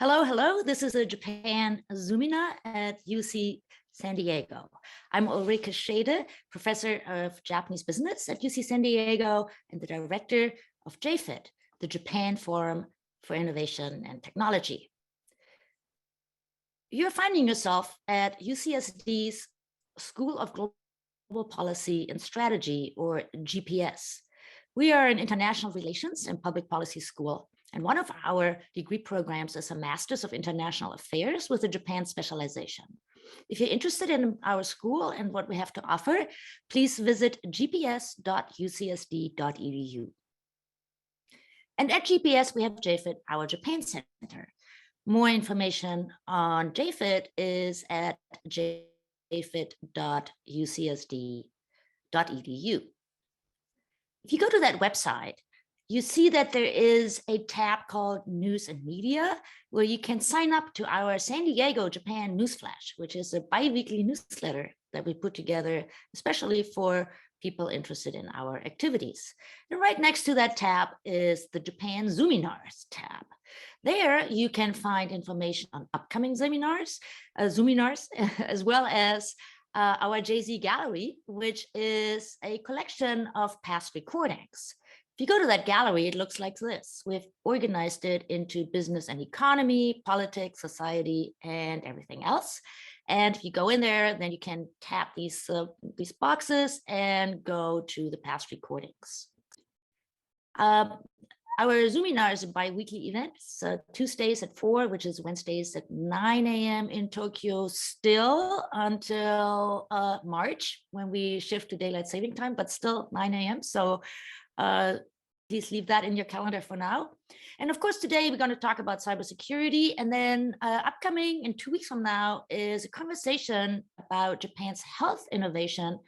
Hello, hello. This is a Japan Zoominar at UC San Diego. I'm Ulrike Schaede, professor of Japanese business at UC San Diego and the director of jfit, the Japan Forum for Innovation and Technology. You're finding yourself at UCSD's School of Global Policy and Strategy, or GPS. We are an international relations and public policy school, and one of our degree programs is a Master's of International Affairs with a Japan specialization. If you're interested in our school and what we have to offer, please visit gps.ucsd.edu. And at GPS, we have jfit, our Japan Center. More information on jfit is at jfit.ucsd.edu. If you go to that website, you see that there is a tab called News and Media, where you can sign up to our San Diego Japan Newsflash, which is a bi-weekly newsletter that we put together, especially for people interested in our activities. And right next to that tab is the Japan Zoominars tab. There you can find information on upcoming Zoominars, as well as our JZ Gallery, which is a collection of past recordings. If you go to that gallery, it looks like this. We've organized it into business and economy, politics, society, and everything else. And if you go in there, then you can tap these boxes and go to the past recordings. Our Zoominar is a bi-weekly event. So Tuesdays at 4, which is Wednesdays at 9 a.m. in Tokyo, still until March, when we shift to daylight saving time, but still 9 a.m. So please leave that in your calendar for now. And of course, today we're going to talk about cybersecurity. And then upcoming in 2 weeks from now is a conversation about Japan's health innovation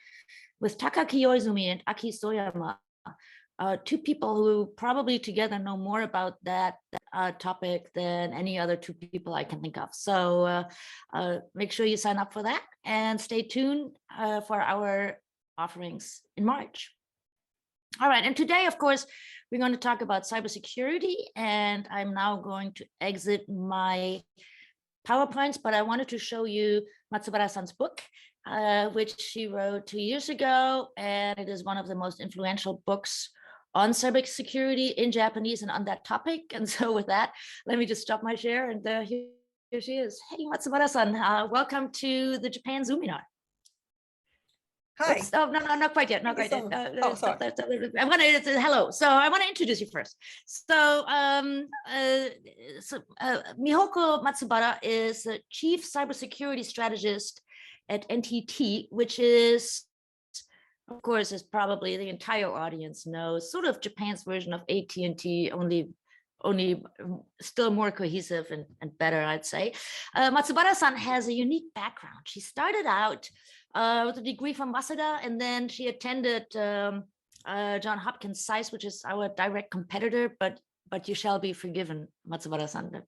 with Taka Kiyoizumi and Aki Soyama, two people who probably together know more about that topic than any other two people I can think of. So make sure you sign up for that and stay tuned for our offerings in March. All right, and today, of course, we're going to talk about cybersecurity, and I'm now going to exit my PowerPoints, but I wanted to show you Matsubara-san's book, which she wrote 2 years ago, and it is one of the most influential books on cybersecurity in Japanese and on that topic. And so with that, let me just stop my share, and here she is. Hey, Matsubara-san, welcome to the Japan Zoominar. Hi. Oops. Oh, no, not quite yet. Not quite yet. I'm going to, hello. So I want to introduce you first. So, Mihoko Matsubara is a chief cybersecurity strategist at NTT, which is, of course, as probably the entire audience knows, sort of Japan's version of AT&T, only still more cohesive and better, I'd say. Matsubara-san has a unique background. She started out with a degree from Waseda, and then she attended Johns Hopkins SAIS, which is our direct competitor, but you shall be forgiven, Matsubara-san,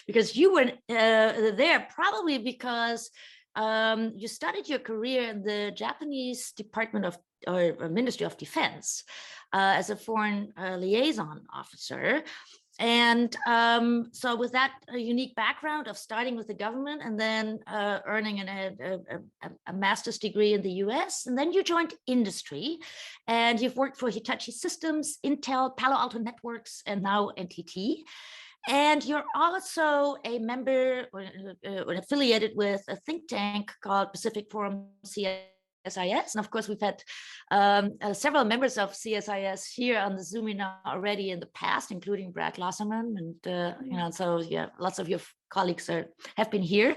because you were there probably because you started your career in the Japanese Department of or Ministry of Defense as a foreign liaison officer. And so with that unique background of starting with the government and then earning a master's degree in the US, and then you joined industry, and you've worked for Hitachi Systems, Intel, Palo Alto Networks, and now NTT. And you're also a member or affiliated with a think tank called Pacific Forum CSIS. And of course, we've had several members of CSIS here on the Zoominar already in the past, including Brad Losserman. And, so yeah, lots of your colleagues have been here.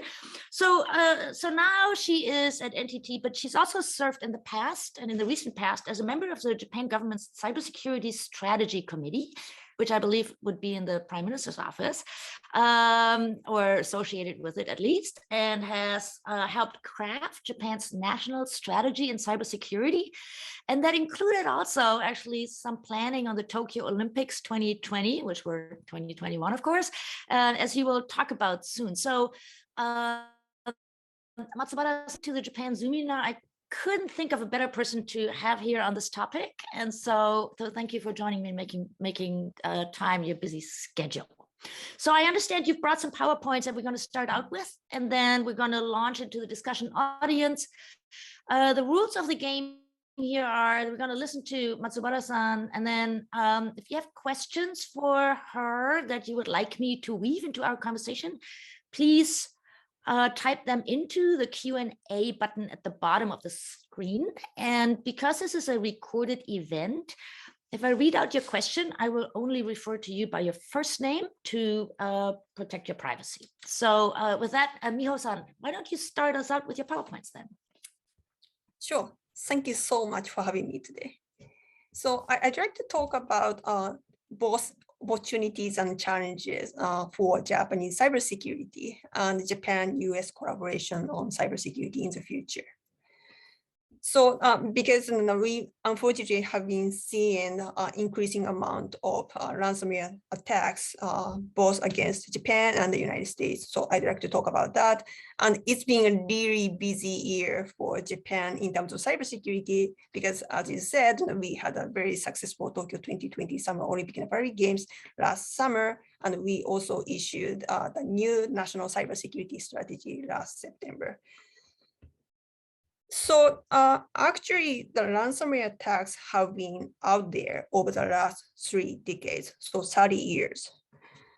So now she is at NTT, but she's also served in the past and in the recent past as a member of the Japan government's Cybersecurity Strategy Committee, which I believe would be in the Prime Minister's office, or associated with it at least, and has helped craft Japan's national strategy in cybersecurity. And that included also actually some planning on the Tokyo Olympics 2020, which were 2021, of course, as he will talk about soon. So Matsubara to the Japan Zoominar, I couldn't think of a better person to have here on this topic. And so thank you for joining me and making time in your busy schedule. So I understand you've brought some PowerPoints that we're going to start out with, and then we're going to launch into the discussion audience. The rules of the game here are we're going to listen to Matsubara-san, and then if you have questions for her that you would like me to weave into our conversation, please type them into the Q&A button at the bottom of the screen. And because this is a recorded event, if I read out your question, I will only refer to you by your first name to protect your privacy. So with that, Miho-san, why don't you start us out with your PowerPoints then? Sure. Thank you so much for having me today. So I'd like to talk about both opportunities and challenges for Japanese cybersecurity and Japan-US collaboration on cybersecurity in the future. So because we unfortunately have been seeing increasing amount of ransomware attacks both against Japan and the United States. So I'd like to talk about that. And it's been a really busy year for Japan in terms of cybersecurity, because as you said, we had a very successful Tokyo 2020 Summer Olympic and Paralympic Games last summer. And we also issued the new national cybersecurity strategy last September. So actually, the ransomware attacks have been out there over the last 3 decades, so 30 years.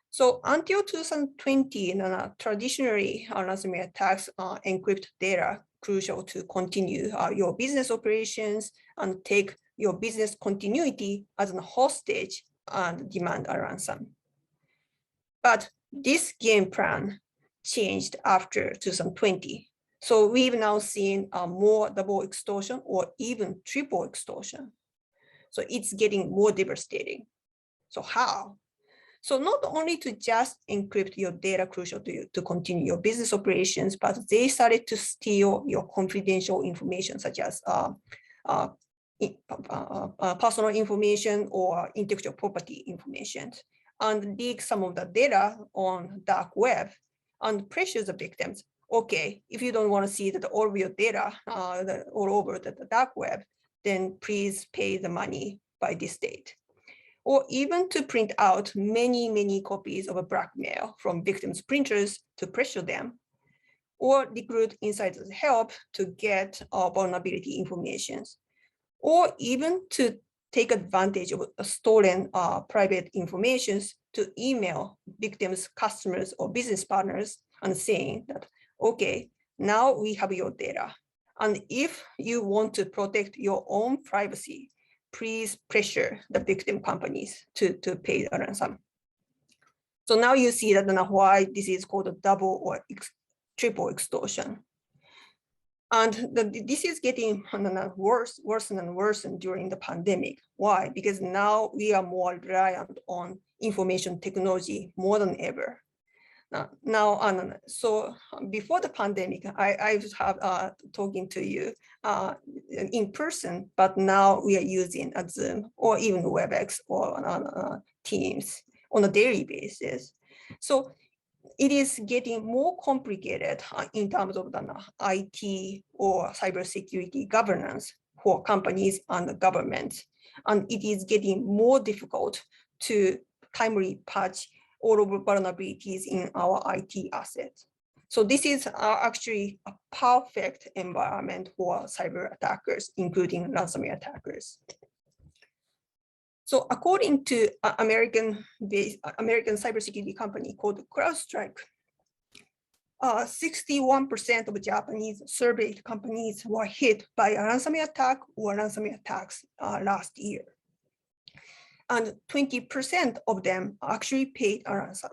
So until 2020, traditionally, ransomware attacks encrypt data crucial to continue your business operations and take your business continuity as a hostage and demand a ransom. But this game plan changed after 2020. So we've now seen more double extortion or even triple extortion. So it's getting more devastating. So how? So not only to just encrypt your data crucial to continue your business operations, but they started to steal your confidential information, such as personal information or intellectual property information, and leak some of the data on dark web and pressure the victims. Okay, if you don't want to see that all of your data all over the dark web, then please pay the money by this date. Or even to print out many, many copies of a blackmail from victims' printers to pressure them, or recruit insiders' help to get vulnerability information, or even to take advantage of stolen private information to email victims' customers or business partners and saying that, okay, now we have your data. And if you want to protect your own privacy, please pressure the victim companies to pay the ransom. So now you see that why this is called a double or triple extortion. And this is getting worse and worse during the pandemic. Why? Because now we are more reliant on information technology more than ever. So before the pandemic, I have talking to you in person, but now we are using a Zoom or even WebEx or Teams on a daily basis. So it is getting more complicated in terms of the IT or cybersecurity governance for companies and the government. And it is getting more difficult to timely patch all of the vulnerabilities in our IT assets. So this is actually a perfect environment for cyber attackers, including ransomware attackers. So according to American cybersecurity company called Crowdstrike, 61% of Japanese surveyed companies were hit by a ransomware attack or ransomware attacks last year. And 20% of them actually paid a ransom.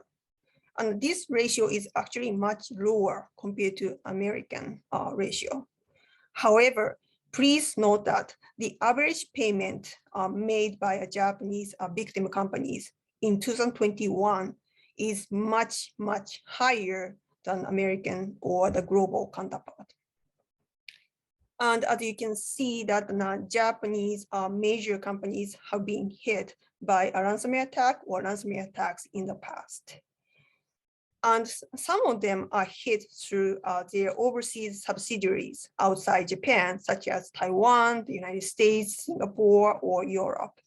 And this ratio is actually much lower compared to American ratio. However, please note that the average payment made by Japanese victim companies in 2021 is much, much higher than American or the global counterpart. And as you can see that Japanese major companies have been hit by a ransomware attack or ransomware attacks in the past. And some of them are hit through their overseas subsidiaries outside Japan, such as Taiwan, the United States, Singapore, or Europe.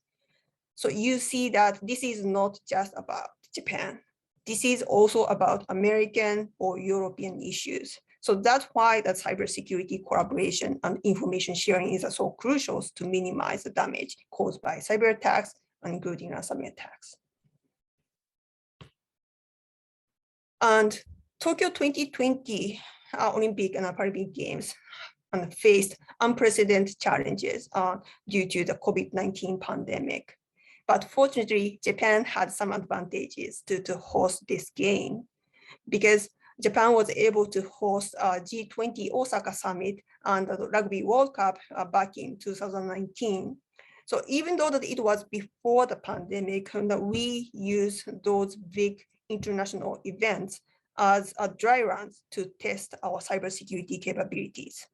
So you see that this is not just about Japan. this is also about American or European issues. So that's why the cybersecurity collaboration and information sharing is so crucial to minimize the damage caused by cyber attacks, including ransom attacks. And Tokyo 2020 Olympic and Paralympic Games faced unprecedented challenges due to the COVID-19 pandemic. But fortunately, Japan had some advantages to host this game because Japan was able to host G20 Osaka Summit and the Rugby World Cup back in 2019. So even though that it was before the pandemic, we used those big international events as a dry runs to test our cybersecurity capabilities.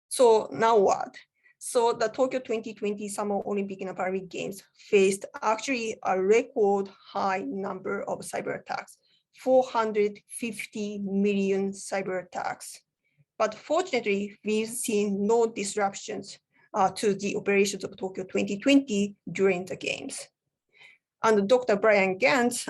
So now what? So the Tokyo 2020 Summer Olympic and Paralympic Games faced actually a record high number of cyber attacks, 450 million cyber attacks. But fortunately, we've seen no disruptions to the operations of Tokyo 2020 during the games. And Dr. Brian Gantz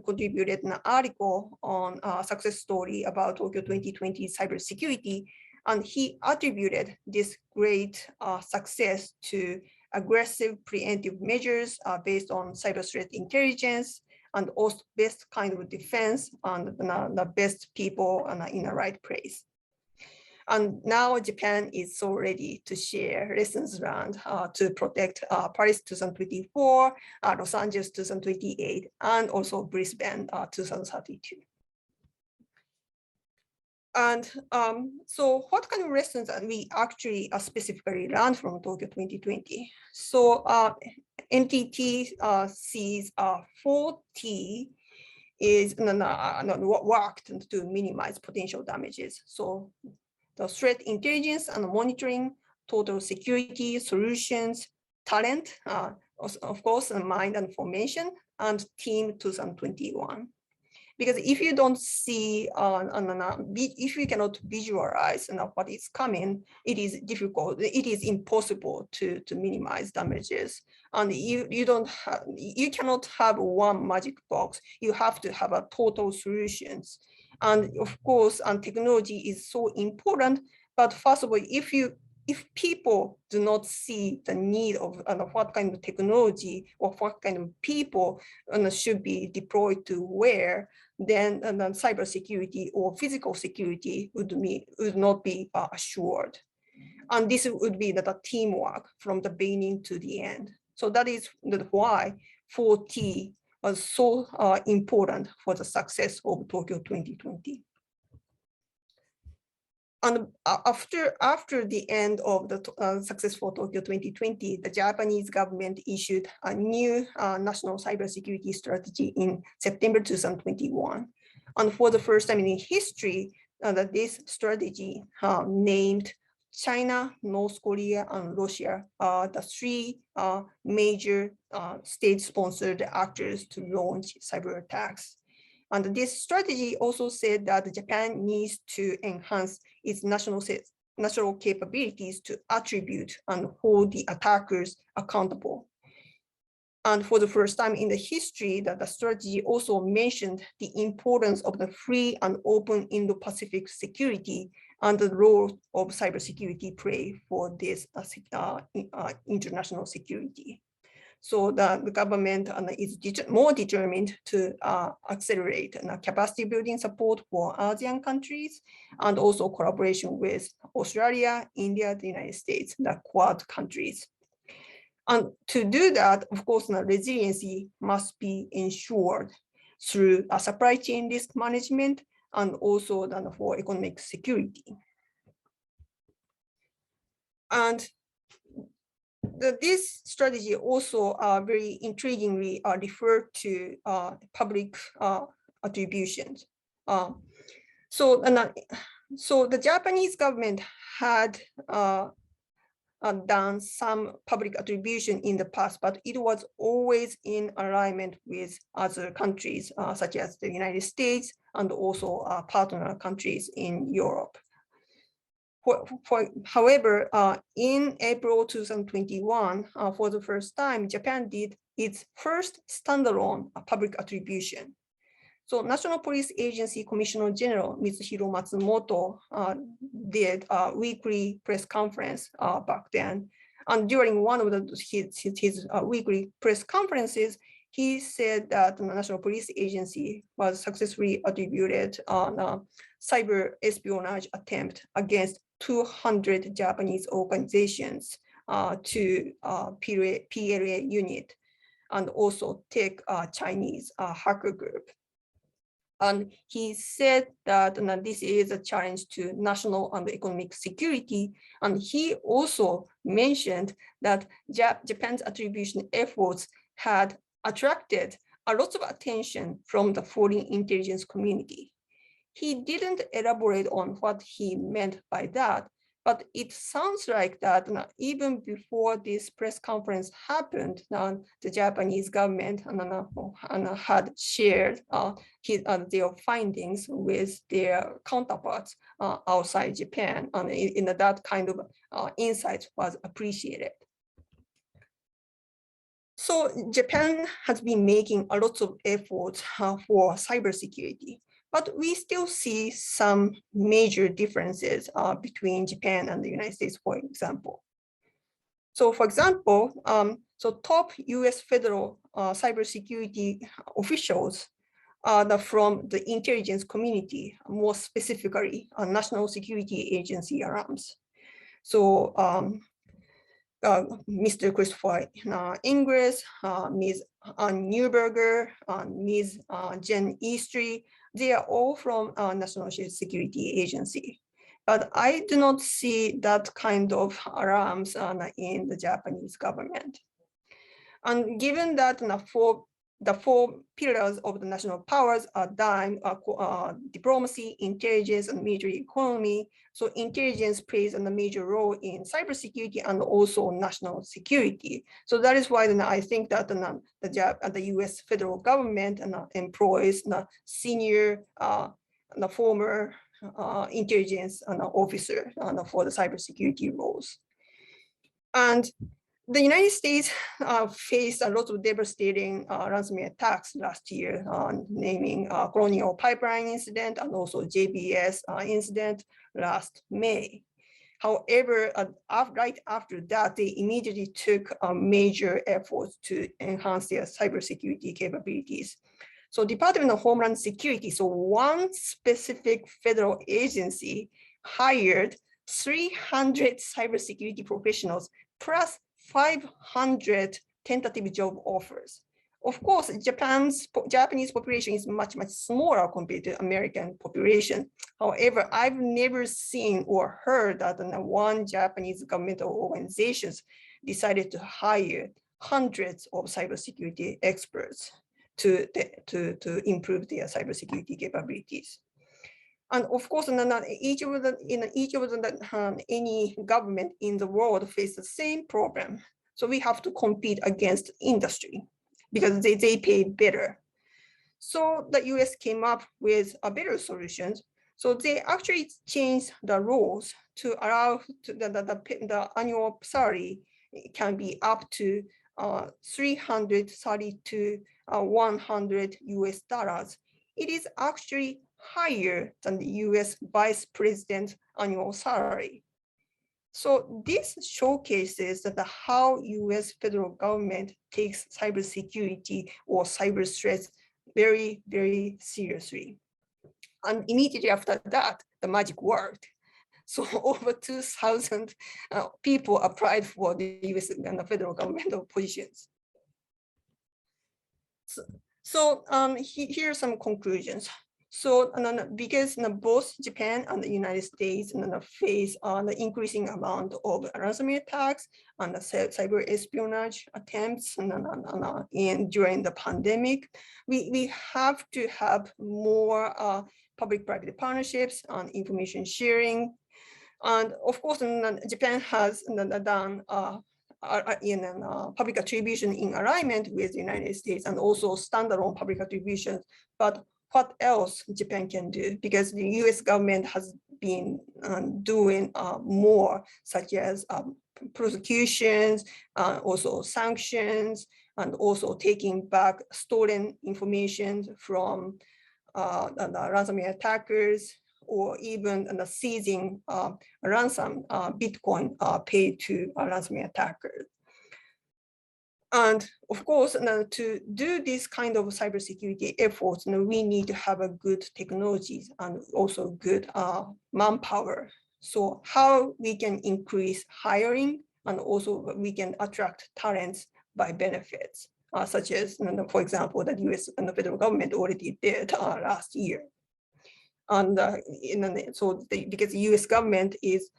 contributed an article on a success story about Tokyo 2020 cybersecurity, and he attributed this great success to aggressive preemptive measures based on cyber threat intelligence and also best kind of defense and the best people in the right place. And now Japan is so ready to share lessons learned to protect Paris 2024, Los Angeles 2028, and also Brisbane 2032. And so what kind of lessons that we actually specifically learned from Tokyo 2020? So NTT sees 4T is worked to minimize potential damages. So the threat intelligence and monitoring, total security solutions, talent, of course, mind and formation, and team 2021. Because if you don't see, if you cannot visualize what is coming, it is difficult, it is impossible to minimize damages. And you cannot have one magic box, you have to have a total solutions. And of course, technology is so important, but first of all, if people do not see the need of what kind of technology or what kind of people should be deployed to where, then cybersecurity or physical security would not be assured. And this would be the teamwork from the beginning to the end. So that is why 4T was so important for the success of Tokyo 2020. And after the end of the successful Tokyo 2020, the Japanese government issued a new national cybersecurity strategy in September 2021. And for the first time in history, this strategy named China, North Korea, and Russia are the three major state-sponsored actors to launch cyber attacks. And this strategy also said that Japan needs to enhance its national capabilities to attribute and hold the attackers accountable. And for the first time in the history, that the strategy also mentioned the importance of the free and open Indo-Pacific security and the role of cybersecurity play for this international security. So the government is more determined to accelerate capacity building support for ASEAN countries and also collaboration with Australia, India, the United States, the Quad countries. And to do that, of course, resiliency must be ensured through supply chain risk management and also for economic security. And this strategy also very intriguingly referred to public attributions. So the Japanese government had done some public attribution in the past, but it was always in alignment with other countries, such as the United States and also partner countries in Europe. However, in April 2021, for the first time, Japan did its first standalone public attribution. So National Police Agency Commissioner General Mitsuko Matsumoto did a weekly press conference back then. And during one of his weekly press conferences, he said that the National Police Agency was successfully attributed on a cyber espionage attempt against 200 Japanese organizations to PLA unit, and also tech Chinese hacker group. And he said that this is a challenge to national and economic security. And he also mentioned that Japan's attribution efforts had attracted a lot of attention from the foreign intelligence community. He didn't elaborate on what he meant by that, but it sounds like that even before this press conference happened, the Japanese government had shared their findings with their counterparts outside Japan, and in that kind of insight was appreciated. So Japan has been making a lot of efforts for cybersecurity, but we still see some major differences between Japan and the United States, for example. So for example, top US federal cybersecurity officials from the intelligence community, more specifically National Security Agency ARMS. So Mr. Christopher Ingres, Ms. Ann Neuberger, Ms. Jen Eastry, they are all from National Security Agency. But I do not see that kind of alarms in the Japanese government. And given that the four pillars of the national powers are diplomacy, intelligence, and military economy. So intelligence plays a major role in cybersecurity and also national security. So that is why then I think that the US federal government employs senior, former intelligence officer for the cybersecurity roles. And the United States faced a lot of devastating ransomware attacks last year, naming Colonial Pipeline incident and also JBS incident last May. However, right after that, they immediately took major efforts to enhance their cybersecurity capabilities. So Department of Homeland Security, so one specific federal agency hired 300 cybersecurity professionals plus 500 tentative job offers. Of course, Japanese population is much, much smaller compared to American population. However, I've never seen or heard that one Japanese governmental organizations decided to hire hundreds of cybersecurity experts to improve their cybersecurity capabilities. And of course, each of any government in the world faces the same problem. So we have to compete against industry because they pay better. So the US came up with a better solutions. So they actually changed the rules to allow the annual salary can be up to 330 to 100 US dollars. It is actually higher than the US vice president's annual salary. So this showcases that how US federal government takes cybersecurity or cyber threats very, very seriously. And immediately after that, the magic worked. So over 2,000 people applied for the US and the federal governmental positions. So here are some conclusions. So because both Japan and the United States face the increasing amount of ransomware attacks and the cyber espionage attempts during the pandemic, we have to have more public-private partnerships and information sharing. And of course, Japan has done public attribution in alignment with the United States and also standalone public attributions. But what else Japan can do, because the US government has been doing more, such as prosecutions, also sanctions, and also taking back stolen information from the ransomware attackers, or even seizing ransom Bitcoin paid to a ransomware attacker. And of course, to do this kind of cybersecurity efforts, we need to have a good technologies and also good manpower. So how we can increase hiring, and also we can attract talents by benefits, such as, for example, the US and the federal government already did last year. And because the US government is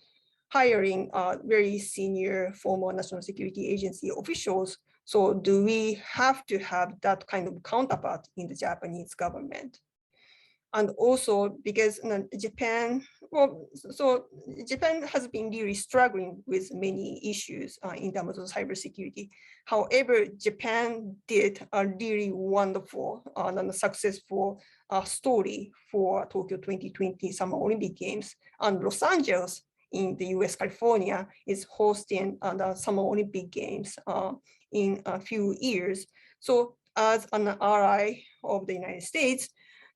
hiring very senior former national security agency officials, so do we have to have that kind of counterpart in the Japanese government? And also because Japan, Japan has been really struggling with many issues in terms of cybersecurity. However, Japan did a really wonderful and successful story for Tokyo 2020 Summer Olympic Games, and Los Angeles in the US, California, is hosting the Summer Olympic Games in a few years. So as an ally of the United States,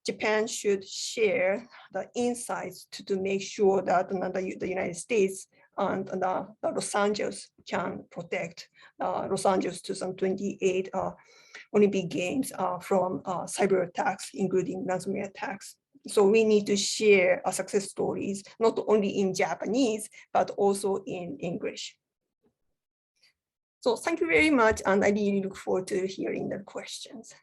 Japan should share the insights to make sure that the United States and the Los Angeles can protect Los Angeles 2028 Olympic Games from cyber attacks, including ransomware attacks. So we need to share our success stories, not only in Japanese, but also in English. So thank you very much, and I really look forward to hearing the questions.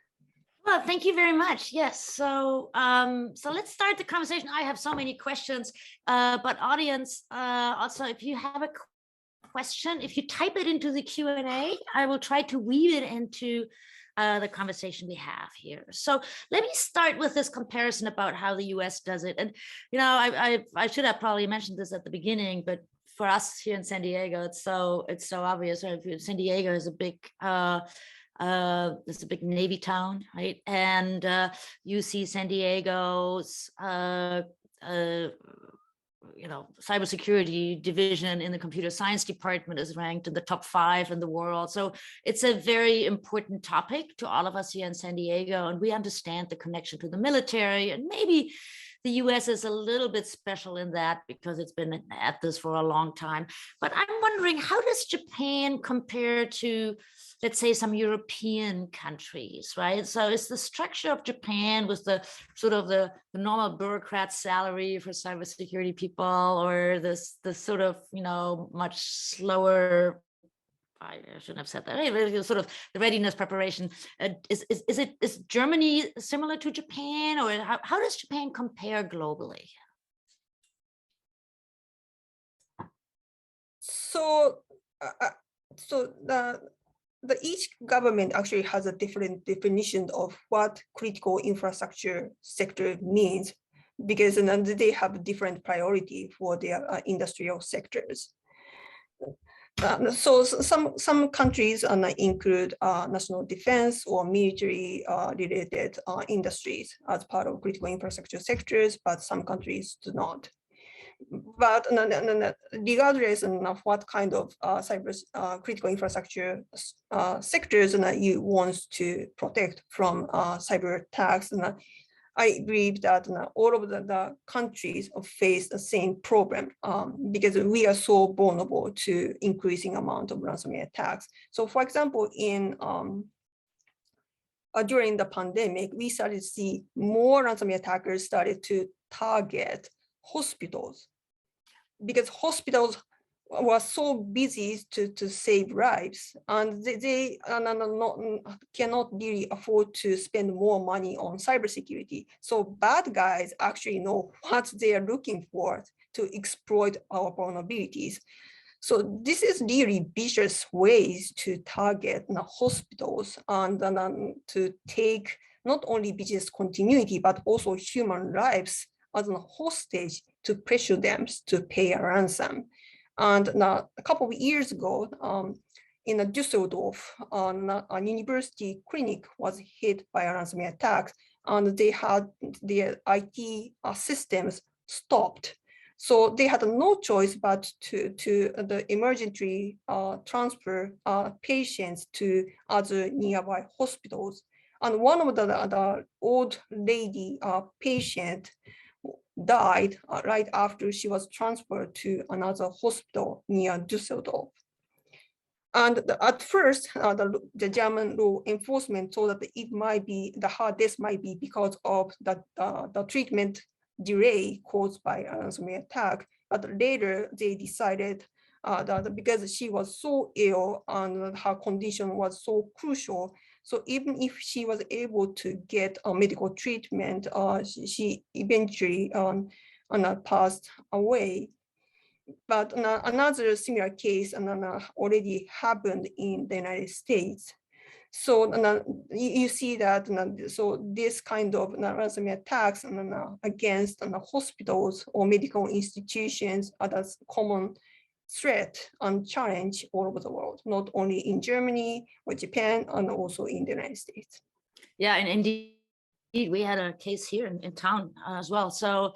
Well, thank you very much. Yes. So let's start the conversation. I have so many questions, but audience, also, if you have a question, if you type it into the Q&A, I will try to weave it into the conversation we have here. So let me start with this comparison about how the US does it. And, I should have probably mentioned this at the beginning, but for us here in San Diego, it's so obvious. Right? San Diego is a big it's a big Navy town, right? And UC San Diego's cybersecurity division in the computer science department is ranked in the top 5 in the world. So it's a very important topic to all of us here in San Diego, and we understand the connection to the military, and maybe the US is a little bit special in that because it's been at this for a long time. But I'm wondering, how does Japan compare to, let's say, some European countries, right? So is the structure of Japan with the sort of the normal bureaucrat salary for cybersecurity people, or this sort of, much slower, I shouldn't have said that, sort of the readiness preparation, is Germany similar to Japan, or how does Japan compare globally? So each government actually has a different definition of what critical infrastructure sector means, because they have different priority for their industrial sectors. So some countries include national defense or military related industries as part of critical infrastructure sectors, but some countries do not. But regardless of what kind of critical infrastructure sectors you want to protect from cyber attacks, I believe that all of the countries face the same problem because we are so vulnerable to increasing amount of ransomware attacks. So for example, during the pandemic, we started to see more ransomware attackers started to target hospitals, because hospitals were so busy to save lives, and they cannot really afford to spend more money on cybersecurity. So bad guys actually know what they are looking for to exploit our vulnerabilities. So this is really vicious ways to target hospitals and to take not only business continuity, but also human lives as a hostage to pressure them to pay a ransom. And now, a couple of years ago, in a Düsseldorf, a university clinic was hit by a ransomware attack, and they had their IT systems stopped. So they had no choice but to the emergency transfer patients to other nearby hospitals. And one of the old lady patient died right after she was transferred to another hospital near Düsseldorf. And at first, the German law enforcement thought that it might be, the hard death might be because of the treatment delay caused by a ransomware attack. But later they decided that because she was so ill and her condition was so crucial, so even if she was able to get a medical treatment, she eventually passed away. But another similar case already happened in the United States. So you see that, so this kind of ransomware attacks against hospitals or medical institutions are a common threat and challenge all over the world, not only in Germany or Japan, and also in the United States. Yeah, and indeed, we had a case here in town as well. So,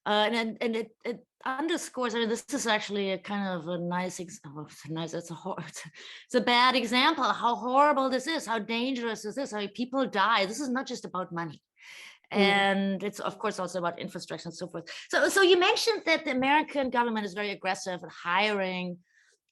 and it underscores. I mean, this is actually a kind of a nice example. It's a bad example of how horrible this is, how dangerous is this, how people die. This is not just about money. And it's of course also about infrastructure and so forth. So you mentioned that the American government is very aggressive at hiring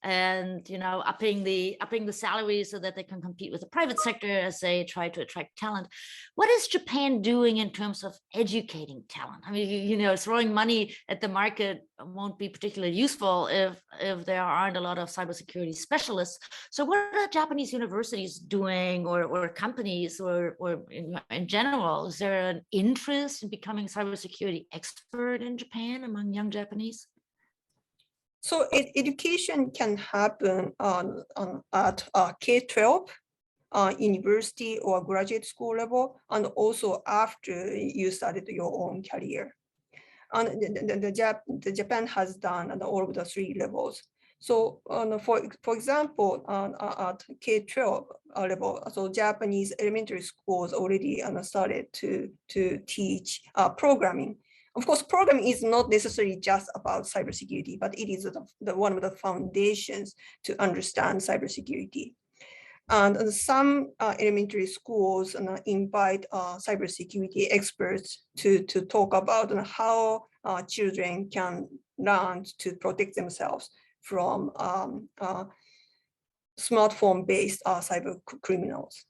and upping the salaries so that they can compete with the private sector as they try to attract talent. What is Japan doing in terms of educating talent? I mean, throwing money at the market won't be particularly useful if there aren't a lot of cybersecurity specialists. So what are Japanese universities doing, or companies, or in general? Is there an interest in becoming cybersecurity expert in Japan among young Japanese? So education can happen at K-12, university or graduate school level, and also after you started your own career. And the Japan has done all of the three levels. So for example, at K-12 level, so Japanese elementary schools already started to teach programming. Of course, programming is not necessarily just about cybersecurity, but it is one of the foundations to understand cybersecurity. And some elementary schools invite cybersecurity experts to talk about how children can learn to protect themselves from smartphone-based cyber criminals.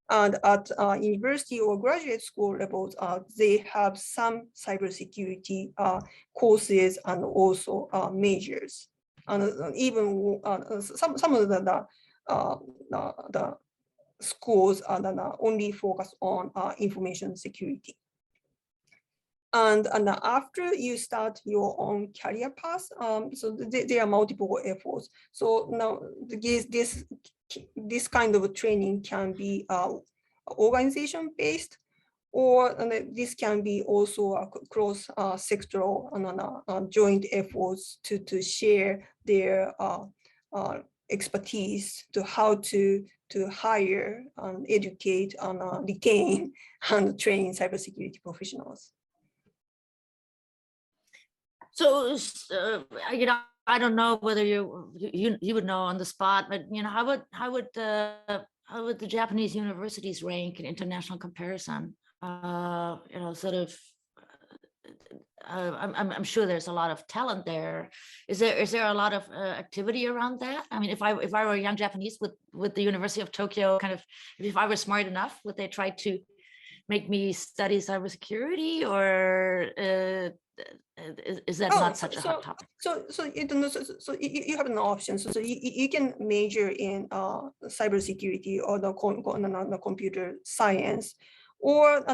And at university or graduate school levels, they have some cybersecurity courses and also majors. And even some of the schools only focus on information security. And after you start your own career path, so there are multiple efforts. So now this kind of training can be organization-based, or this can be also cross-sectoral joint efforts to share their expertise to how to hire, educate, and retain and train cybersecurity professionals. So, I don't know whether you would know on the spot, but how would the Japanese universities rank in international comparison? Sort of. I'm sure there's a lot of talent there. Is there a lot of activity around that? I mean, if I were a young Japanese with the University of Tokyo, kind of, if I were smart enough, would they try to make me study cybersecurity, or is that not such a hot topic? So you have an option. So you can major in cybersecurity or the computer science, or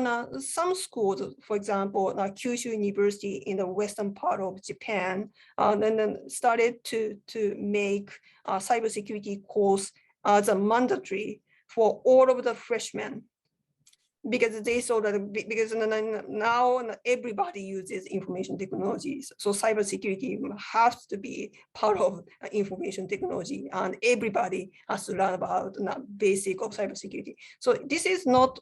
some schools, for example, Kyushu University in the western part of Japan, then started to make a cybersecurity course as a mandatory for all of the freshmen. because they saw that because now everybody uses information technologies. So cybersecurity has to be part of information technology, and everybody has to learn about the basic of cybersecurity. So this is not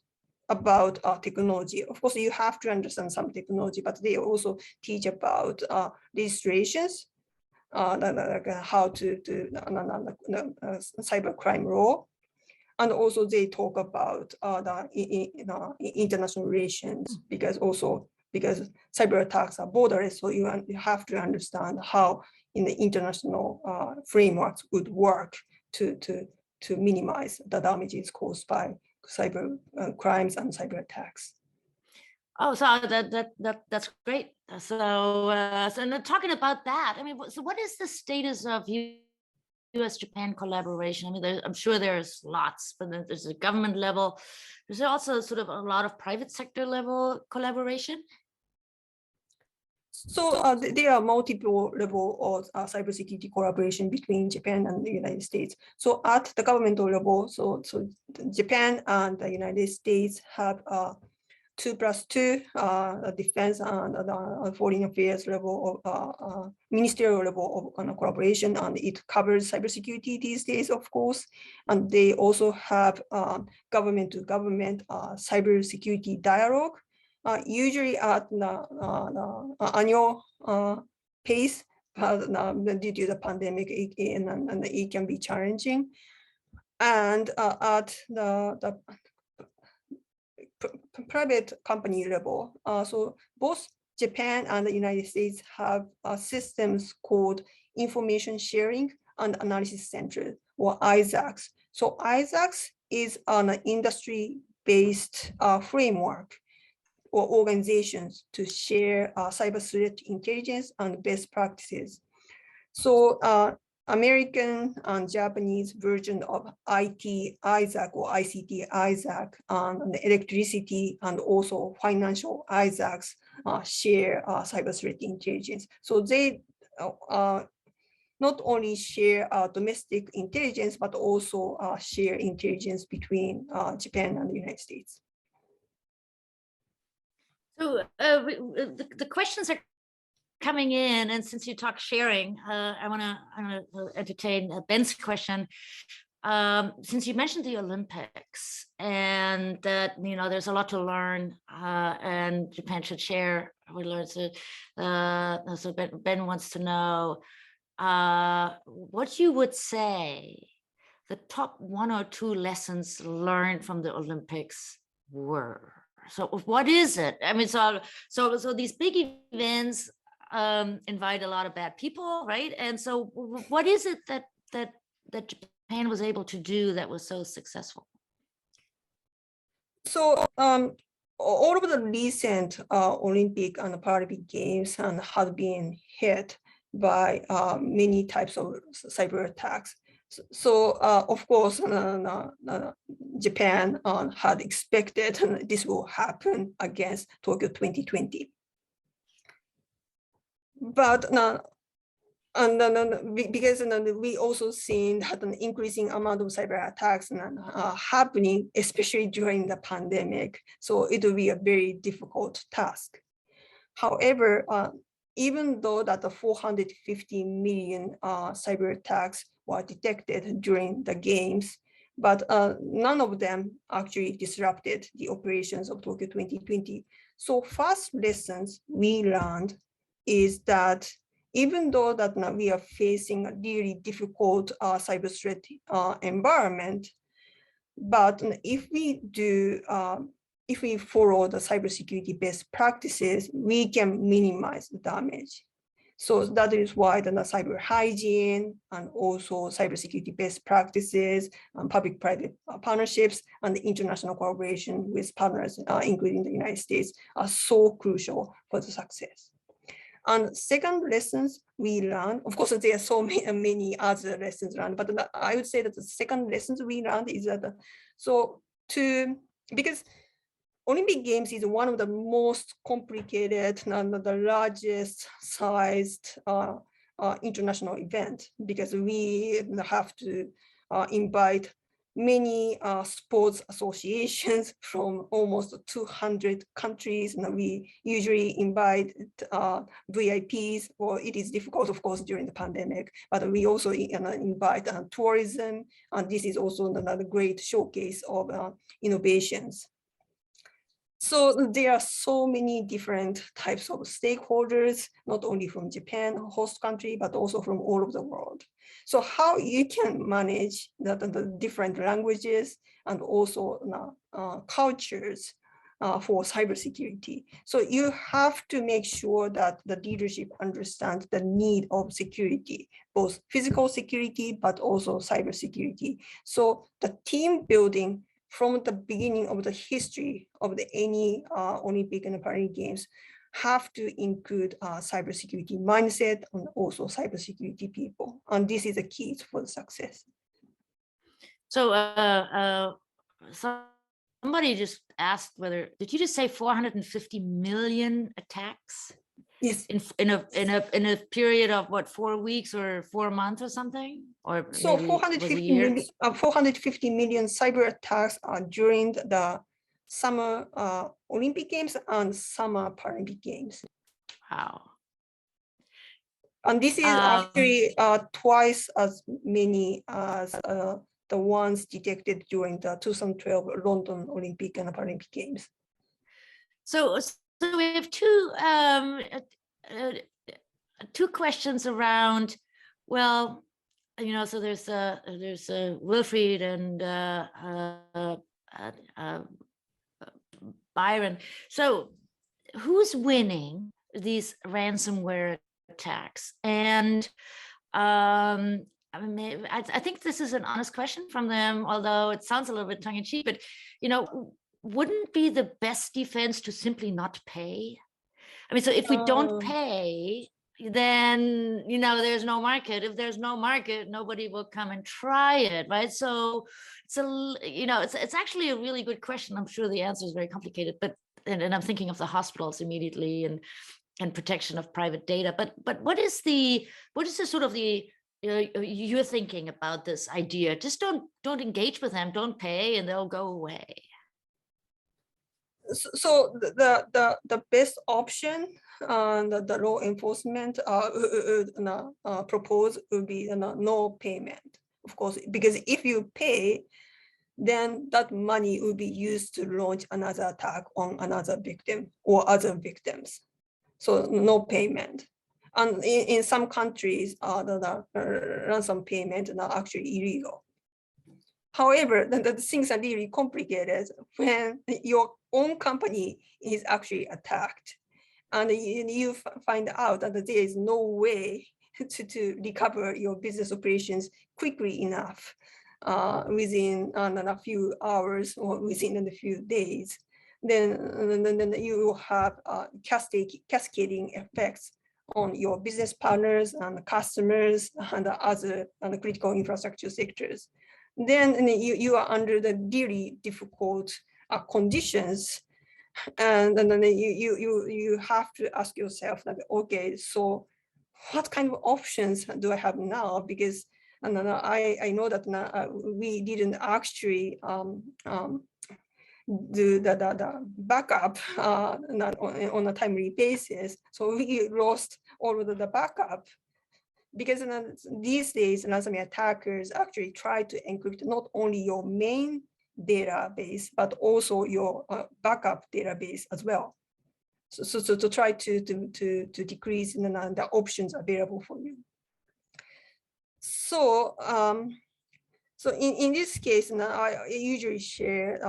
about technology. Of course, you have to understand some technology, but they also teach about registrations, like how to do cybercrime law. And also they talk about the international relations, because cyber attacks are borderless. So you have to understand how in the international frameworks would work to minimize the damages caused by cyber crimes and cyber attacks. Oh, so that's great. So and talking about that, I mean, so what is the status of US-Japan collaboration? I mean, I'm sure there's lots, but then there's a government level. There's also sort of a lot of private sector level collaboration. So there are multiple levels of cybersecurity collaboration between Japan and the United States. So at the governmental level, so Japan and the United States have 2+2 defense and foreign affairs level of ministerial level of collaboration, and it covers cybersecurity these days, of course. And they also have government to government cybersecurity dialogue, usually at the annual pace, but due to the pandemic, it can be challenging. And at the private company level, so both Japan and the United States have systems called Information Sharing and Analysis Center, or ISACs. So ISACs is an industry-based framework or organizations to share cyber threat intelligence and best practices. So American and Japanese version of IT ISAC or ICT ISAC and the electricity and also financial ISACs share cyber threat intelligence. So they not only share domestic intelligence, but also share intelligence between Japan and the United States. So the questions are coming in, and since you talk sharing, I want to entertain Ben's question. Since you mentioned the Olympics and that there's a lot to learn, and Japan should share. We learned so Ben wants to know what you would say the top 1 or 2 lessons learned from the Olympics were. So what is it? I mean, so these big events invite a lot of bad people, right? And so what is it that Japan was able to do that was so successful? So all of the recent Olympic and Paralympic Games have been hit by many types of cyber attacks. So of course, Japan had expected this will happen against Tokyo 2020. But because we also seen that an increasing amount of cyber attacks happening, especially during the pandemic. So it will be a very difficult task. However, even though that the 450 million cyber attacks were detected during the games, but none of them actually disrupted the operations of Tokyo 2020. So first lessons we learned is that even though that we are facing a really difficult cyber threat environment, but if we follow the cybersecurity best practices, we can minimize the damage. So that is why the cyber hygiene and also cybersecurity best practices and public-private partnerships and the international collaboration with partners, including the United States, are so crucial for the success. And second lessons we learned, of course, there are so many other lessons learned, but I would say that the second lessons we learned is that, because Olympic Games is one of the most complicated and the largest sized international event, because we have to invite many sports associations from almost 200 countries, and we usually invite VIPs, or it is difficult, of course, during the pandemic, but we also invite tourism, and this is also another great showcase of innovations. So there are so many different types of stakeholders, not only from Japan, host country, but also from all over the world. So how you can manage the different languages and also cultures for cybersecurity. So you have to make sure that the leadership understands the need of security, both physical security, but also cybersecurity. So the team building from the beginning of the history of any Olympic and Paralympic Games have to include cybersecurity mindset and also cybersecurity people. And this is the key for the success. So somebody just asked whether, did you just say 450 million attacks? Yes. In a period of what, 4 weeks or 4 months or something? Or so 450 million cyber attacks during the Summer Olympic Games and Summer Paralympic Games. Wow. And this is actually twice as many as the ones detected during the 2012 London Olympic and Paralympic Games. So we have two questions around, well, you know, so there's Wilfried and Byron. So who's winning these ransomware attacks? And I mean, I think this is an honest question from them, although it sounds a little bit tongue-in-cheek, but, you know, wouldn't be the best defense to simply not pay? I mean, so if we don't pay, then, you know, there's no market. If there's no market, nobody will come and try it, right? So it's it's actually a really good question. I'm sure the answer is very complicated, but and I'm thinking of the hospitals immediately and protection of private data. But what is the sort of the you're thinking about this idea? Just don't engage with them, don't pay, and they'll go away. So the best option the law enforcement propose would be no payment, of course, because if you pay, then that money will be used to launch another attack on another victim or other victims. So no payment. And in some countries, the ransom payment are actually illegal. However, the things are really complicated when your own company is actually attacked, and you find out that there is no way to recover your business operations quickly enough within a few hours or within a few days. Then you will have cascading effects on your business partners and customers and other critical infrastructure sectors. Then you are under the really difficult conditions, and then you have to ask yourself that, okay, so what kind of options do I have now? Because I know that we didn't actually do the backup on a timely basis, so we lost all of the backup. Because these days, ransomware attackers actually try to encrypt not only your main database, but also your backup database as well. So to try to decrease the options available for you. So so in this case, I usually share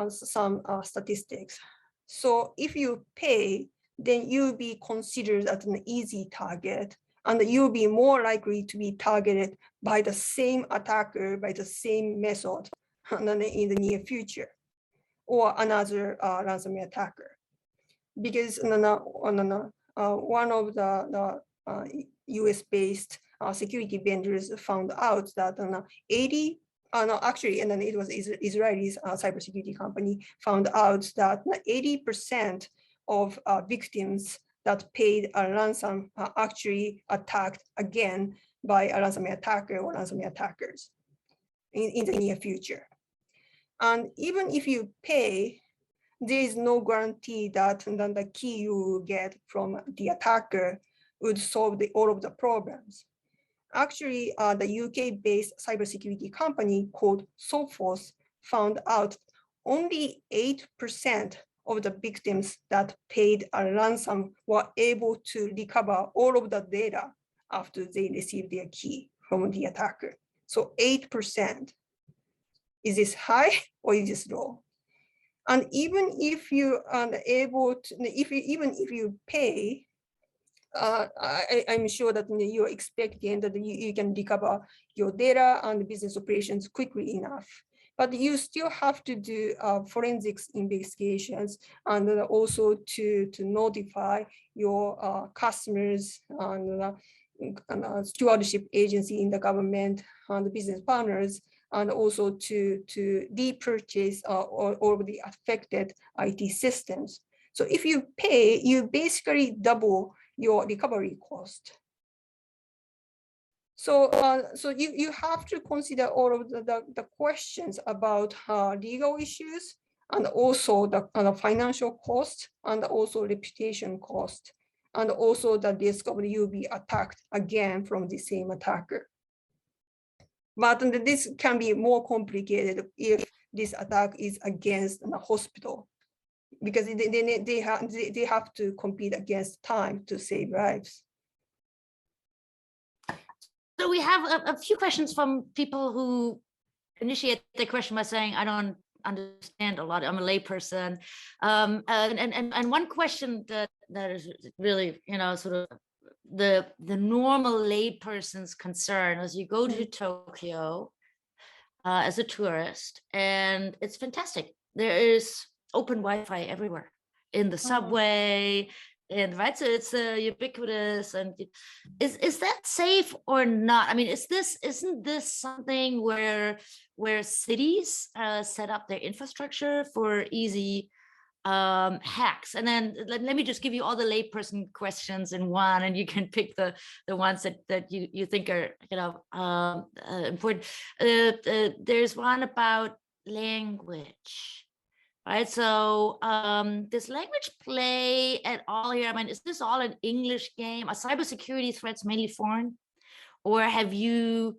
some statistics. So if you pay, then you'll be considered as an easy target, and you'll be more likely to be targeted by the same attacker, by the same method in the near future, or another ransomware attacker. Because one of the US-based security vendors found out that 80, actually, and then it was Israeli cybersecurity company found out that 80% of victims that paid a ransom are actually attacked again by a ransomware attacker or ransomware attackers. in the near future. And even if you pay, there is no guarantee that the key you will get from the attacker would solve all of the problems. Actually, the UK-based cybersecurity company called Sophos found out only 8% of the victims that paid a ransom were able to recover all of the data after they received their key from the attacker. So 8%. Is this high or is this low? And even if you are able to, even if you pay, I'm sure that you're expecting that you can recover your data and business operations quickly enough. But you still have to do forensics investigations and also to notify your customers and stewardship agency in the government and the business partners, and also to repurchase all of the affected IT systems. So if you pay, you basically double your recovery cost. So, so you have to consider all of the questions about legal issues and also the financial cost and also reputation cost, and also the risk of you be attacked again from the same attacker. But this can be more complicated if this attack is against a hospital, because they have to compete against time to save lives. So we have a few questions from people who initiate the question by saying, I don't understand a lot, I'm a layperson. And one question that is really, sort of the normal layperson's concern is you go to Tokyo as a tourist, and it's fantastic. There is open Wi-Fi everywhere, in the subway, and right, so it's ubiquitous. And is that safe or not? I mean, isn't this something where cities set up their infrastructure for easy hacks? And then let me just give you all the layperson questions in one, and you can pick the ones that you think are important. There's one about language. Right, so does language play at all here? I mean, is this all an English game? Are cybersecurity threats mainly foreign, or have you,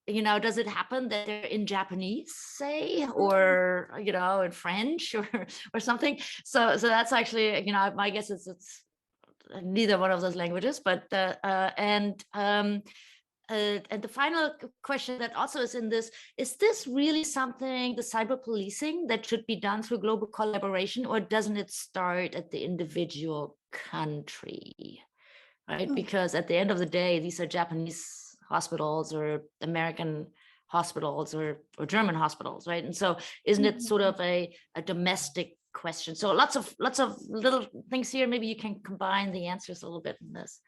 does it happen that they're in Japanese, say, or in French or something? So that's actually, my guess is it's neither one of those languages, but and the final question that also is in this, is this really something, the cyber policing, that should be done through global collaboration, or doesn't it start at the individual country, right? Because at the end of the day, these are Japanese hospitals or American hospitals or German hospitals, right? And so isn't it sort of a domestic question? So lots of little things here. Maybe you can combine the answers a little bit in this.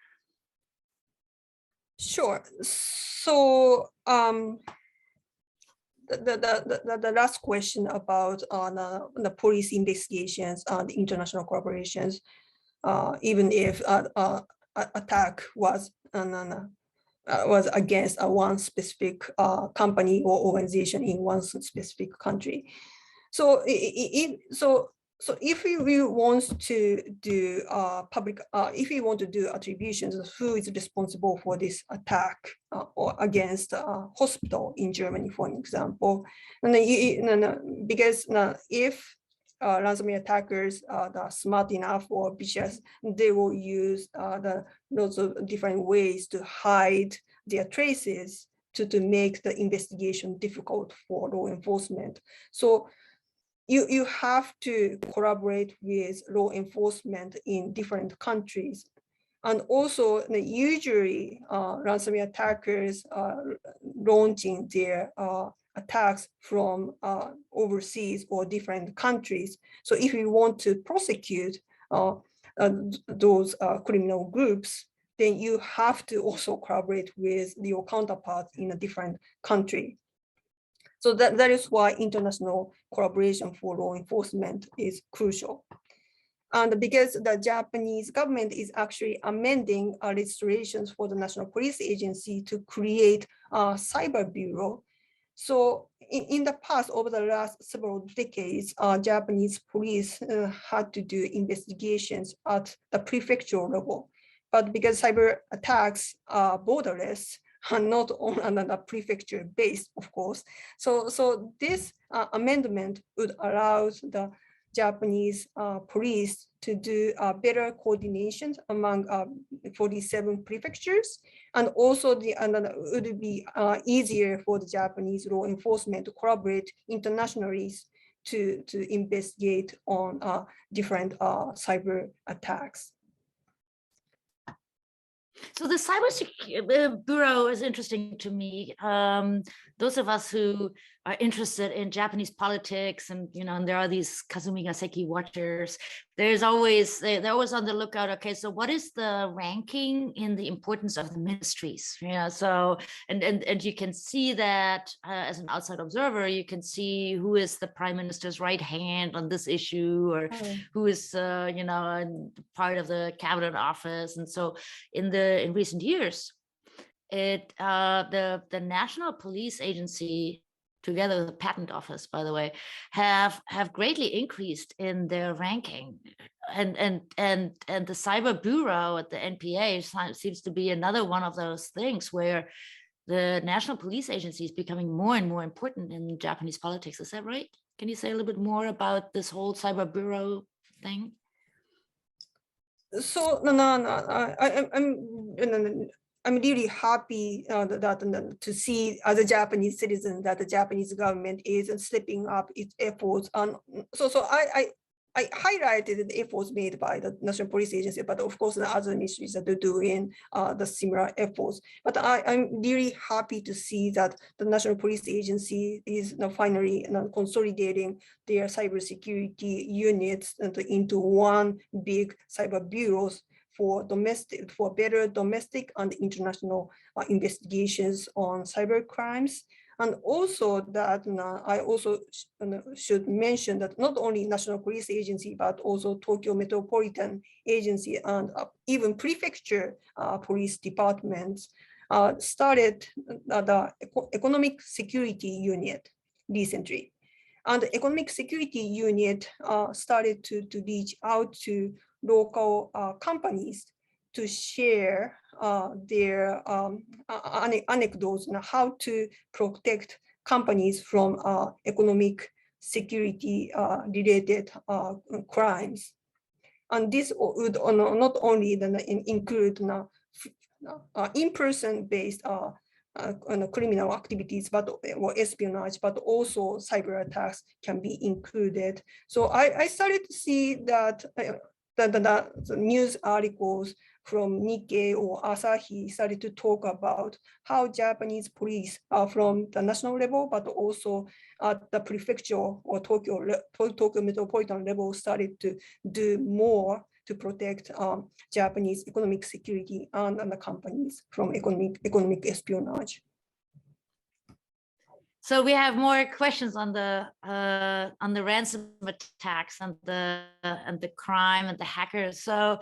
Sure. So the last question about the police investigations, the international collaborations, even if attack was against one specific company or organization in one specific country. So So if we want to do if we want to do attributions, who is responsible for this attack or against a hospital in Germany, for example, and because if ransomware attackers are smart enough or vicious, they will use lots of different ways to hide their traces to make the investigation difficult for law enforcement. So you have to collaborate with law enforcement in different countries. And also, usually ransomware attackers are launching their attacks from overseas or different countries. So if you want to prosecute those criminal groups, then you have to also collaborate with your counterparts in a different country. So that is why international collaboration for law enforcement is crucial. And because the Japanese government is actually amending legislations for the National Police Agency to create a cyber bureau. So in the past, over the last several decades, Japanese police had to do investigations at the prefectural level. But because cyber attacks are borderless, and not on another prefecture base, of course. So this amendment would allow the Japanese police to do better coordination among 47 prefectures, and also it would be easier for the Japanese law enforcement to collaborate internationally to investigate on different cyber attacks. So the Cybersecurity Bureau is interesting to me. Those of us who are interested in Japanese politics, and and there are these Kazumi Gaseki watchers. They're always on the lookout. Okay, so what is the ranking in the importance of the ministries? So and you can see that as an outside observer, you can see who is the prime minister's right hand on this issue, or who is part of the cabinet office, and so in recent years, the National Police Agency, together with the Patent Office, by the way, have greatly increased in their ranking, and the Cyber Bureau at the NPA seems to be another one of those things where the National Police Agency is becoming more and more important in Japanese politics. Is that right? Can you say a little bit more about this whole Cyber Bureau thing? So I'm really happy that to see as a Japanese citizen that the Japanese government is stepping up its efforts. And so I highlighted the efforts made by the National Police Agency, but of course the other ministries that are doing the similar efforts. But I'm really happy to see that the National Police Agency is now finally consolidating their cybersecurity units into one big cyber bureaus for better domestic and international investigations on cyber crimes. And also that I also should mention that not only National Police Agency, but also Tokyo Metropolitan Agency and even prefecture police departments started the Economic Security Unit recently. And the Economic Security Unit started to reach out to local companies to share their anecdotes on how to protect companies from economic security related crimes. And this would not only include in-person based criminal activities, or espionage, but also cyber attacks can be included. So I started to see that the news articles from Nikkei or Asahi started to talk about how Japanese police from the national level, but also at the prefecture or Tokyo metropolitan level started to do more to protect Japanese economic security and the companies from economic espionage. So we have more questions on the ransom attacks and the crime and the hackers. So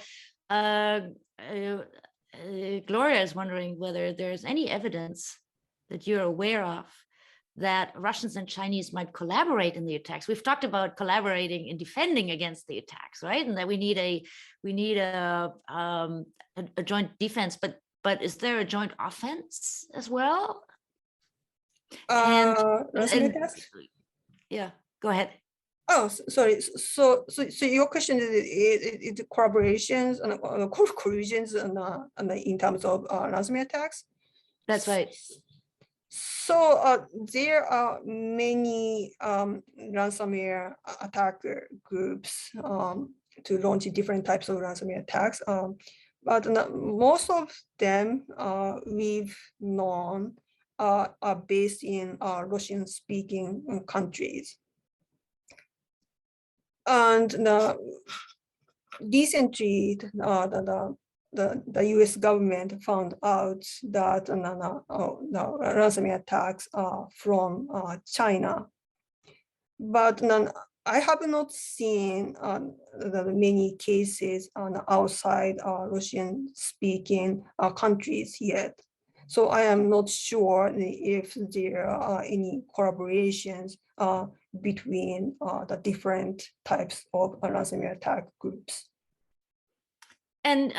Gloria is wondering whether there's any evidence that you're aware of that Russians and Chinese might collaborate in the attacks. We've talked about collaborating in defending against the attacks, right? And that we need a joint defense. But is there a joint offense as well? Yeah, go ahead. Oh, sorry. So your question is collaborations and collusions and in terms of ransomware attacks? That's right. So there are many ransomware attacker groups to launch different types of ransomware attacks, but most of them we've known are based in Russian-speaking countries. And recently, the US government found out that the ransomware attacks are from China. But I have not seen many cases outside Russian-speaking countries yet. So I am not sure if there are any collaborations between the different types of ransomware attack groups. And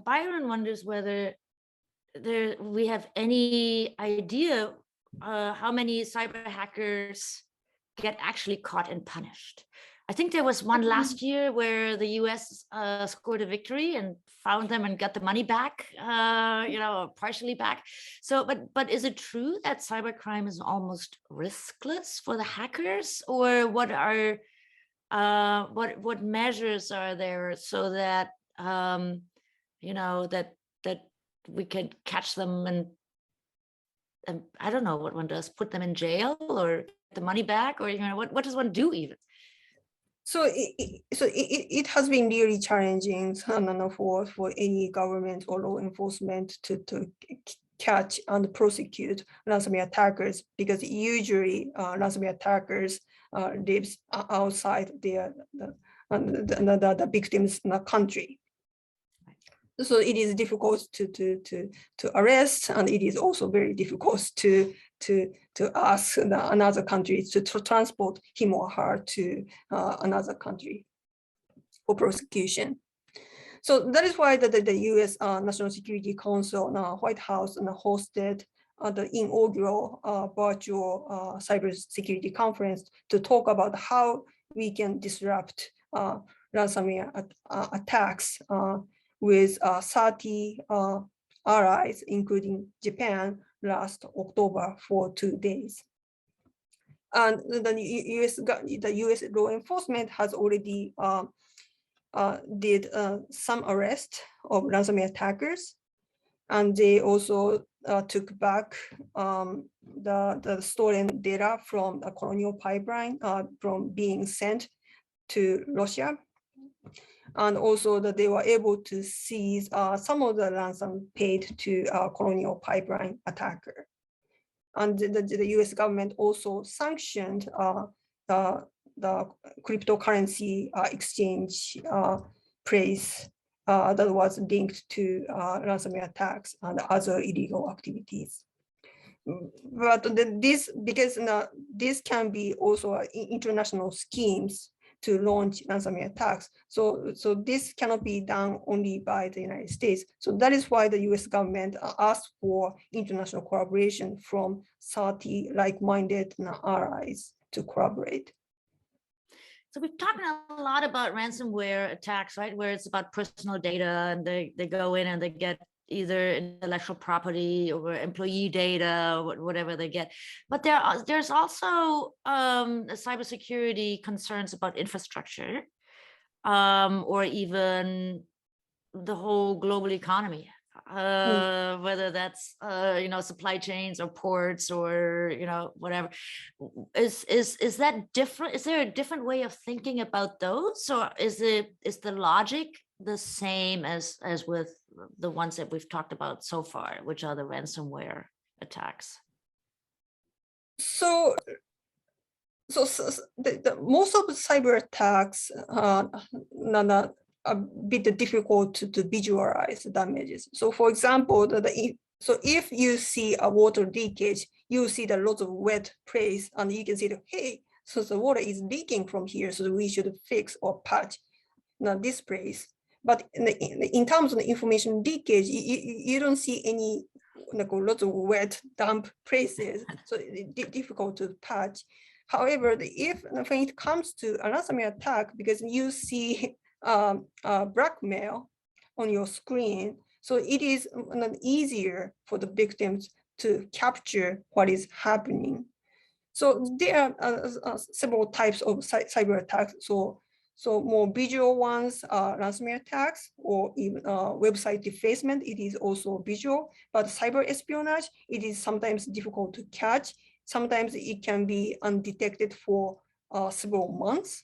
Byron wonders whether we have any idea how many cyber hackers get actually caught and punished. I think there was one last year where the US scored a victory and found them and got the money back, partially back. So, but is it true that cybercrime is almost riskless for the hackers, or what are what measures are there so that that we can catch them and I don't know what one does, put them in jail or get the money back, or what does one do even? So it has been really challenging for any government or law enforcement to catch and prosecute ransomware attackers, because usually ransomware attackers lives outside the victim's country. So it is difficult to arrest, and it is also very difficult to ask another country to transport him or her to another country for prosecution. So that is why the U.S. National Security Council, White House, hosted the inaugural virtual cybersecurity conference to talk about how we can disrupt ransomware attacks with 30 allies, including Japan, last October for 2 days. And the US law enforcement has already did some arrest of ransomware attackers, and they also took back the stolen data from the Colonial Pipeline from being sent to Russia. And also that they were able to seize some of the ransom paid to Colonial Pipeline attacker. And the US government also sanctioned the cryptocurrency exchange place that was linked to ransomware attacks and other illegal activities. But this can be also international schemes to launch ransomware attacks. So this cannot be done only by the United States. So that is why the US government asked for international collaboration from 30 like-minded allies to collaborate. So we've talked a lot about ransomware attacks, right? Where it's about personal data and they go in and they get either intellectual property or employee data, or whatever they get. But there's also cybersecurity concerns about infrastructure, or even the whole global economy, whether that's supply chains or ports or whatever. Is that different? Is there a different way of thinking about those, or is the logic the same as with the ones that we've talked about so far, which are the ransomware attacks? So the most of the cyber attacks are a bit difficult to visualize damages. So for example, so if you see a water leakage, you see the lots of wet place, and you can see that, hey, so the water is leaking from here, so we should fix or patch this place. But in terms of the information leakage, you don't see any lots of wet, damp places, so it's difficult to patch. However, when it comes to a ransomware attack, because you see blackmail on your screen, so it is easier for the victims to capture what is happening. So there are several types of cyber attacks. So more visual ones are ransomware attacks, or even website defacement. It is also visual, but cyber espionage, it is sometimes difficult to catch. Sometimes it can be undetected for several months.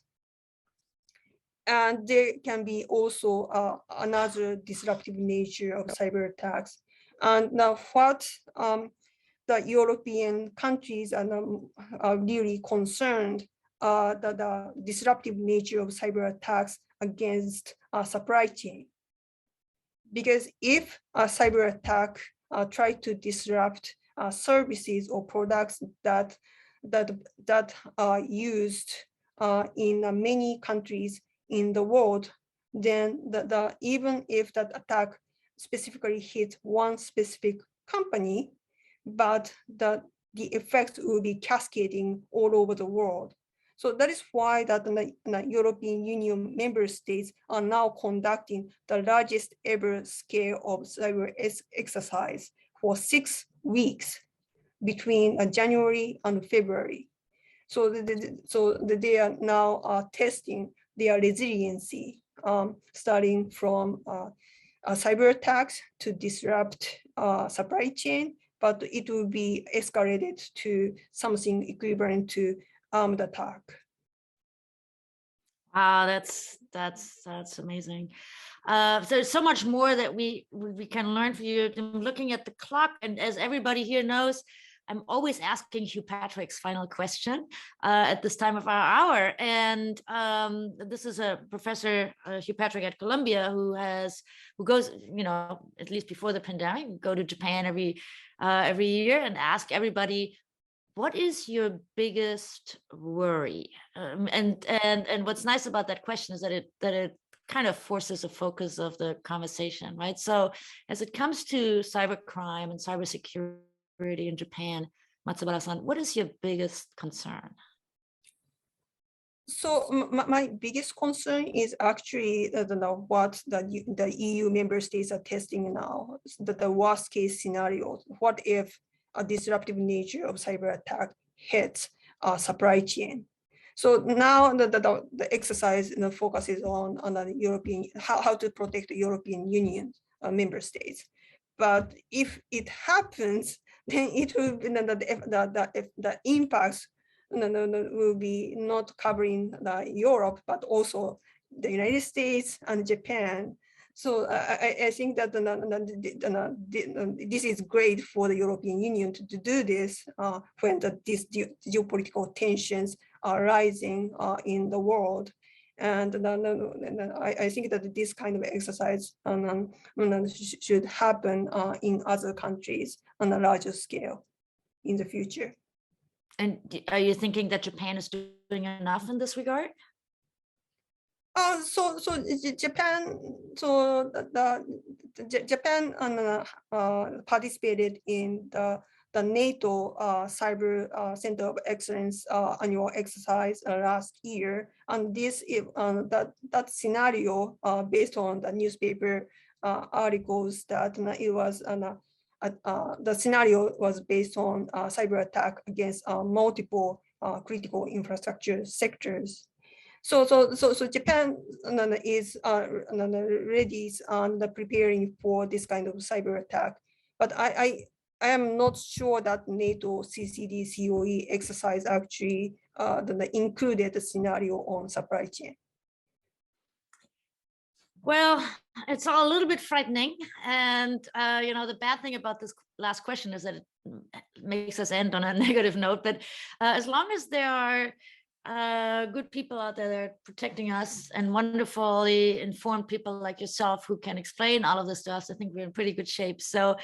And there can be also another disruptive nature of cyber attacks. And now what the European countries are really concerned the disruptive nature of cyber attacks against supply chain. because if a cyber attack try to disrupt services or products that are used in many countries in the world, then even if that attack specifically hits one specific company, but the effects will be cascading all over the world. So that is why that the European Union member states are now conducting the largest ever scale of cyber exercise for 6 weeks between January and February. So they are now testing their resiliency, starting from cyber attacks to disrupt supply chain, but it will be escalated to something equivalent to armed attack. Wow, that's amazing. There's so much more that we can learn from you. I'm looking at the clock, and as everybody here knows, I'm always asking Hugh Patrick's final question at this time of our hour. And this is a professor, Hugh Patrick at Columbia, who goes, at least before the pandemic, go to Japan every year and ask everybody, what is your biggest worry? And what's nice about that question is that it kind of forces a focus of the conversation, right? So as it comes to cybercrime and cybersecurity in Japan, Matsubara-san, what is your biggest concern? So my biggest concern is actually what the EU member states are testing now, the worst case scenario. What if a disruptive nature of cyber attack hits supply chain? So now the exercise focuses on the European, how to protect the European Union member states. But if it happens, then it will be the impacts will be not covering Europe, but also the United States and Japan. So I think that this is great for the European Union to do this when these geopolitical tensions are rising in the world. And I think that this kind of exercise should happen in other countries on a larger scale in the future. And are you thinking that Japan is doing enough in this regard? Japan participated in the NATO Cyber Center of Excellence annual exercise last year, and that scenario based on the newspaper articles that it was the scenario was based on cyber attack against multiple critical infrastructure sectors. So Japan is ready and preparing for this kind of cyber attack, but I am not sure that NATO CCD COE exercise actually included the scenario on supply chain. Well, it's all a little bit frightening, and the bad thing about this last question is that it makes us end on a negative note. But as long as there are good people out there that are protecting us and wonderfully informed people like yourself who can explain all of this to us, I think we're in pretty good shape. So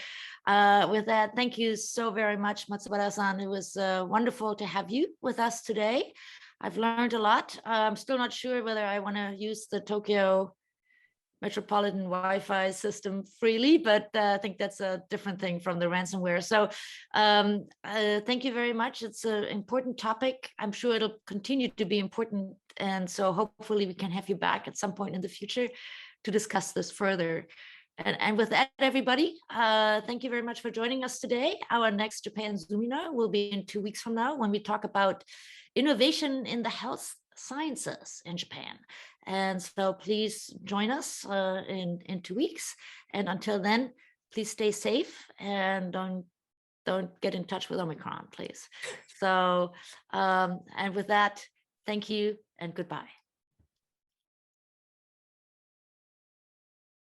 with that, thank you so very much, Matsubara-san. It was wonderful to have you with us today. I've learned a lot. I'm still not sure whether I want to use the Tokyo Metropolitan Wi-Fi system freely, but I think that's a different thing from the ransomware. So thank you very much. It's an important topic. I'm sure it'll continue to be important. And so hopefully we can have you back at some point in the future to discuss this further. And with that, everybody, thank you very much for joining us today. Our next Japan Zoominar will be in 2 weeks from now when we talk about innovation in the health sciences in Japan. And so please join us in 2 weeks. And until then, please stay safe and don't get in touch with Omicron, please. So, and with that, thank you and goodbye.